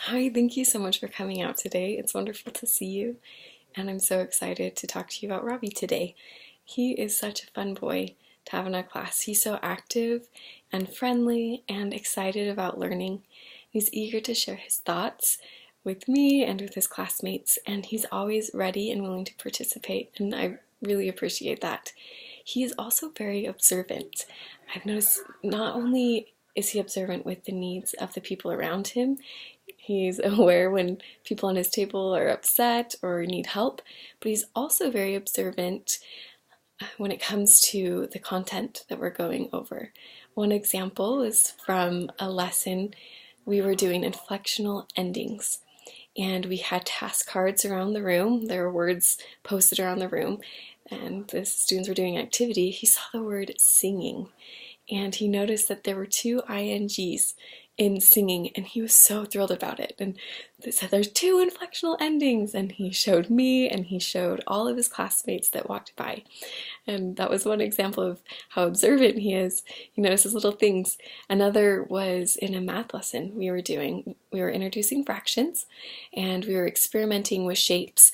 Hi, thank you so much for coming out today. It's wonderful to see you, and I'm so excited to talk to you about Robbie today. He is such a fun boy to have in our class. He's so active and friendly and excited about learning. He's eager to share his thoughts with me and with his classmates, and he's always ready and willing to participate, and I really appreciate that. He is also very observant. I've noticed not only is he observant with the needs of the people around him, he's aware when people on his table are upset or need help, but he's also very observant when it comes to the content that we're going over. One example is from a lesson we were doing inflectional endings, and we had task cards around the room. There were words posted around the room, and the students were doing activity. He saw the word singing, and he noticed that there were two INGs in singing, and he was so thrilled about it. And they said there's two inflectional endings, and he showed me and he showed all of his classmates that walked by. And that was one example of how observant he is. He notices little things. Another was in a math lesson we were doing. We were introducing fractions, and we were experimenting with shapes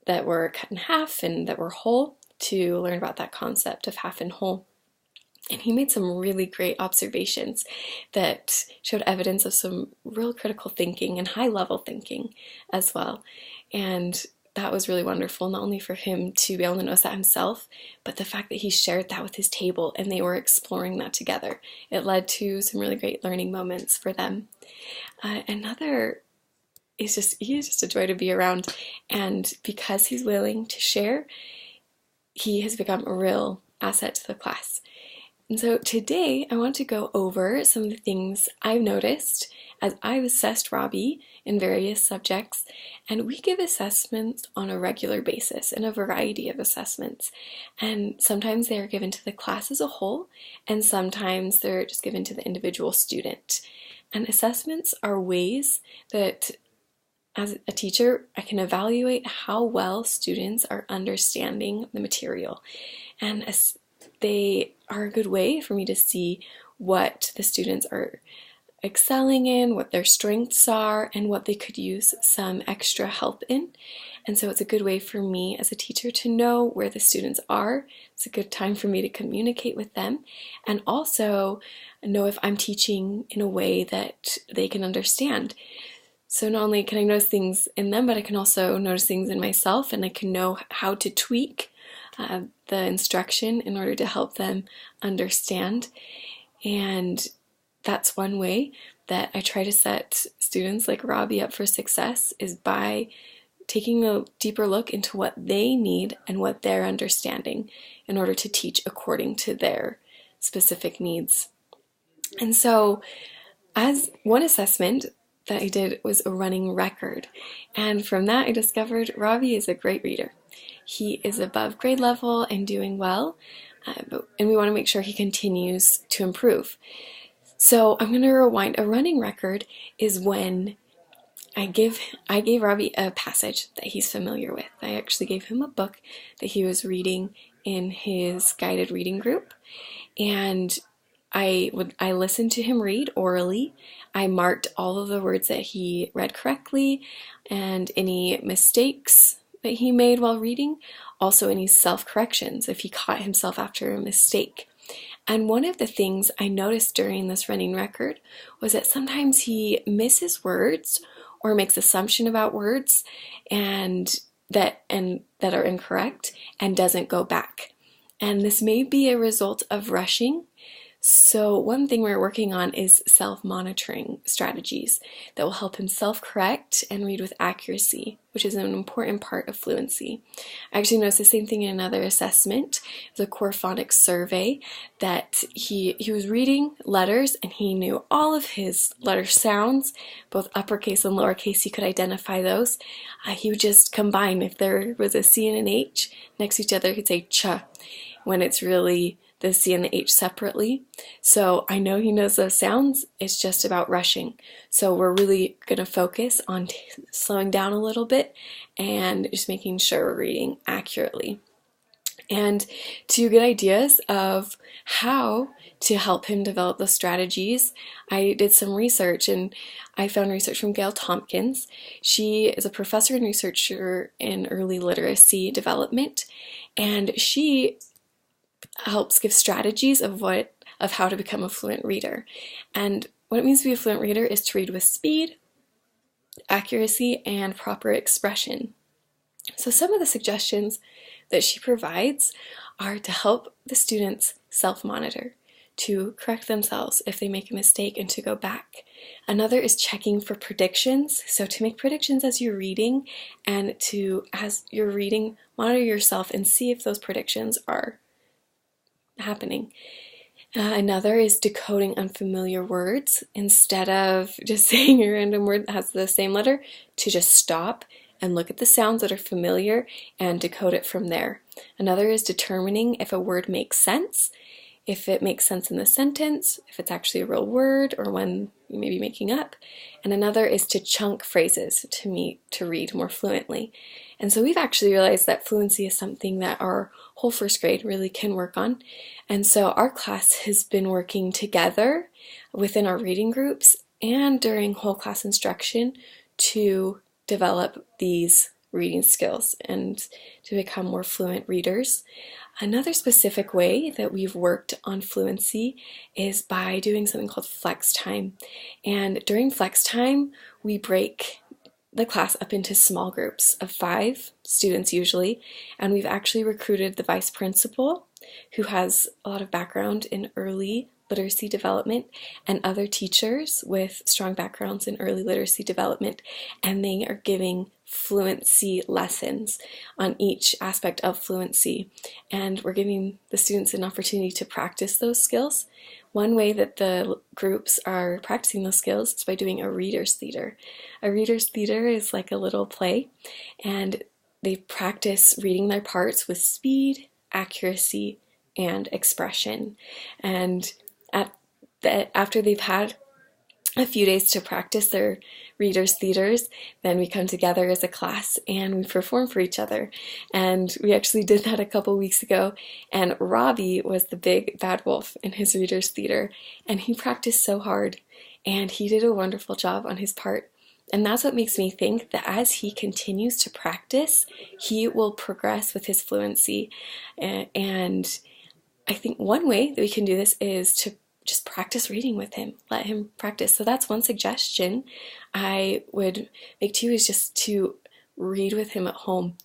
that were cut in half and that were whole to learn about that concept of half and whole. And he made some really great observations that showed evidence of some real critical thinking and high-level thinking as well. And that was really wonderful, not only for him to be able to notice that himself, but the fact that he shared that with his table and they were exploring that together. It led to some really great learning moments for them. Another is he is just a joy to be around, and because he's willing to share, he has become a real asset to the class. And so today I want to go over some of the things I've noticed as I've assessed Robbie in various subjects, and we give assessments on a regular basis in a variety of assessments. And sometimes they are given to the class as a whole, and sometimes they're just given to the individual student. And assessments are ways that as a teacher, I can evaluate how well students are understanding the material. And they are a good way for me to see what the students are excelling in, what their strengths are, and what they could use some extra help in. And so it's a good way for me as a teacher to know where the students are. It's a good time for me to communicate with them and also know if I'm teaching in a way that they can understand. So not only can I notice things in them, but I can also notice things in myself, and I can know how to tweak the instruction in order to help them understand. And that's one way that I try to set students like Robbie up for success, is by taking a deeper look into what they need and what they're understanding in order to teach according to their specific needs. And so as one assessment that I did was a running record, and from that I discovered Robbie is a great reader. He is above grade level and doing well, and we want to make sure he continues to improve. So I'm going to rewind. A running record is when I gave Robbie a passage that he's familiar with. I actually gave him a book that he was reading in his guided reading group, and I listened to him read orally. I marked all of the words that he read correctly and any mistakes that he made while reading, also any self-corrections if he caught himself after a mistake. And one of the things I noticed during this running record was that sometimes he misses words or makes assumption about words and that are incorrect and doesn't go back. And this may be a result of rushing. So one thing we're working on is self-monitoring strategies that will help him self-correct and read with accuracy, which is an important part of fluency. I actually noticed the same thing in another assessment, the core phonics survey, that he was reading letters and he knew all of his letter sounds, both uppercase and lowercase. He could identify those. He would just combine. If there was a C and an H next to each other, he'd say ch, when it's really the C and the H separately. So I know he knows those sounds. It's just about rushing. So we're really going to focus on slowing down a little bit and just making sure we're reading accurately. And to get ideas of how to help him develop the strategies, I did some research, and I found research from Gail Tompkins. She is a professor and researcher in early literacy development, and she helps give strategies of how to become a fluent reader. And what it means to be a fluent reader is to read with speed, accuracy, and proper expression. So some of the suggestions that she provides are to help the students self-monitor, to correct themselves if they make a mistake and to go back. Another is checking for predictions, so to make predictions as you're reading, and to, as you're reading, monitor yourself and see if those predictions are happening. Another is decoding unfamiliar words. Instead of just saying a random word that has the same letter, to just stop and look at the sounds that are familiar and decode it from there. Another is determining if a word makes sense, if it makes sense in the sentence, if it's actually a real word or one you may be making up. And another is to chunk phrases to read more fluently. And so we've actually realized that fluency is something that our whole first grade really can work on. And so our class has been working together within our reading groups and during whole class instruction to develop these reading skills and to become more fluent readers. Another specific way that we've worked on fluency is by doing something called flex time. And during flex time, we break the class up into small groups of 5 students usually, and we've actually recruited the vice principal, who has a lot of background in early literacy development, and other teachers with strong backgrounds in early literacy development, and they are giving fluency lessons on each aspect of fluency, and we're giving the students an opportunity to practice those skills. One way that the groups are practicing those skills is by doing a reader's theater. A reader's theater is like a little play, and they practice reading their parts with speed, accuracy, and expression. And after they've had a few days to practice their readers' theaters, then we come together as a class and we perform for each other. And we actually did that a couple weeks ago, and Robbie was the big bad wolf in his readers' theater, and he practiced so hard, and he did a wonderful job on his part. And that's what makes me think that as he continues to practice, he will progress with his fluency. And I think one way that we can do this is to just practice reading with him, let him practice. So that's one suggestion I would make to you, is just to read with him at home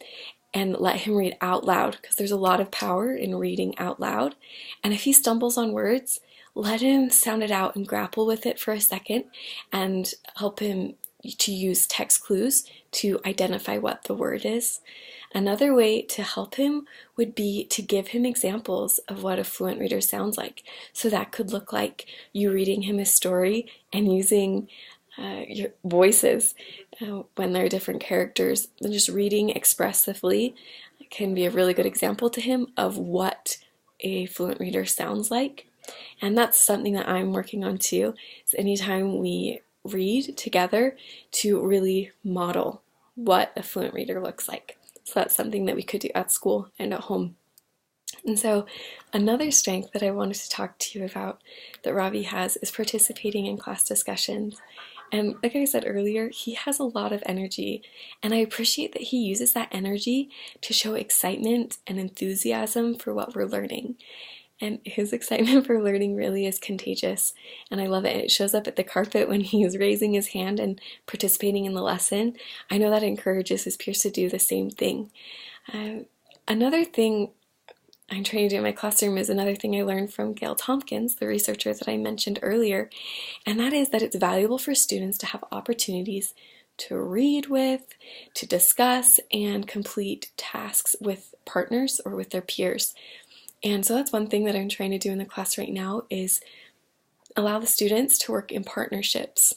and let him read out loud, because there's a lot of power in reading out loud. And if he stumbles on words, let him sound it out and grapple with it for a second, and help him to use text clues to identify what the word is. Another way to help him would be to give him examples of what a fluent reader sounds like. So that could look like you reading him a story and using your voices when there are different characters. And just reading expressively can be a really good example to him of what a fluent reader sounds like. And that's something that I'm working on too, is anytime we read together to really model what a fluent reader looks like. So that's something that we could do at school and at home. And so another strength that I wanted to talk to you about that Robbie has is participating in class discussions. And like I said earlier, he has a lot of energy, and I appreciate that he uses that energy to show excitement and enthusiasm for what we're learning. And his excitement for learning really is contagious, and I love it. It shows up at the carpet when he's raising his hand and participating in the lesson. I know that encourages his peers to do the same thing. Another thing I'm trying to do in my classroom is another thing I learned from Gail Tompkins, the researcher that I mentioned earlier, and that is that it's valuable for students to have opportunities to read with, to discuss, and complete tasks with partners or with their peers. And so that's one thing that I'm trying to do in the class right now, is allow the students to work in partnerships.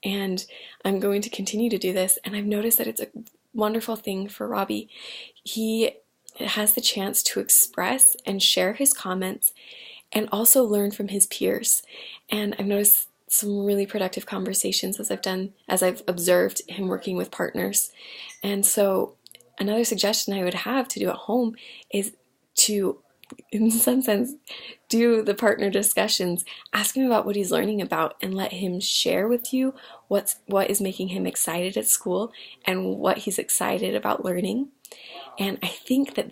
And I'm going to continue to do this, and I've noticed that it's a wonderful thing for Robbie. He has the chance to express and share his comments and also learn from his peers. And I've noticed some really productive conversations as I've observed him working with partners. And so another suggestion I would have to do at home is to, in some sense, do the partner discussions. Ask him about what he's learning about and let him share with you what is making him excited at school and what he's excited about learning. And I think that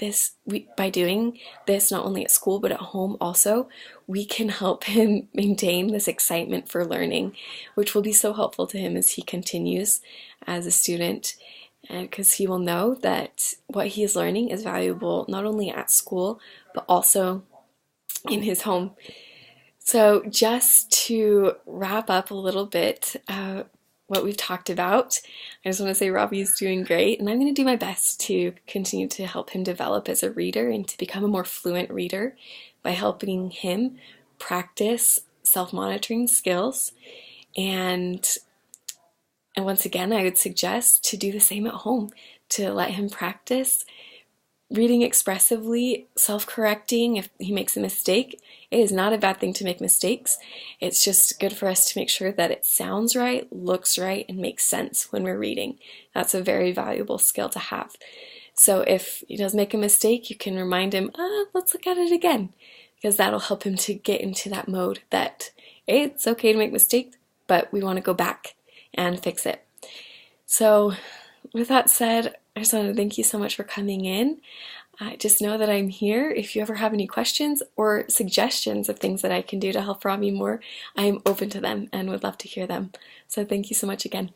by doing this not only at school but at home also, we can help him maintain this excitement for learning, which will be so helpful to him as he continues as a student, because he will know that what he is learning is valuable not only at school but also in his home. So just to wrap up a little bit, what we've talked about, I just want to say Robbie's doing great, and I'm going to do my best to continue to help him develop as a reader and to become a more fluent reader by helping him practice self-monitoring skills. And once again, I would suggest to do the same at home, to let him practice reading expressively, self-correcting if he makes a mistake. It is not a bad thing to make mistakes. It's just good for us to make sure that it sounds right, looks right, and makes sense when we're reading. That's a very valuable skill to have. So if he does make a mistake, you can remind him, let's look at it again, because that'll help him to get into that mode that it's okay to make mistakes, but we want to go back and fix it. So with that said, I just want to thank you so much for coming in. Just know that I'm here. If you ever have any questions or suggestions of things that I can do to help Robbie more, I am open to them and would love to hear them. So thank you so much again.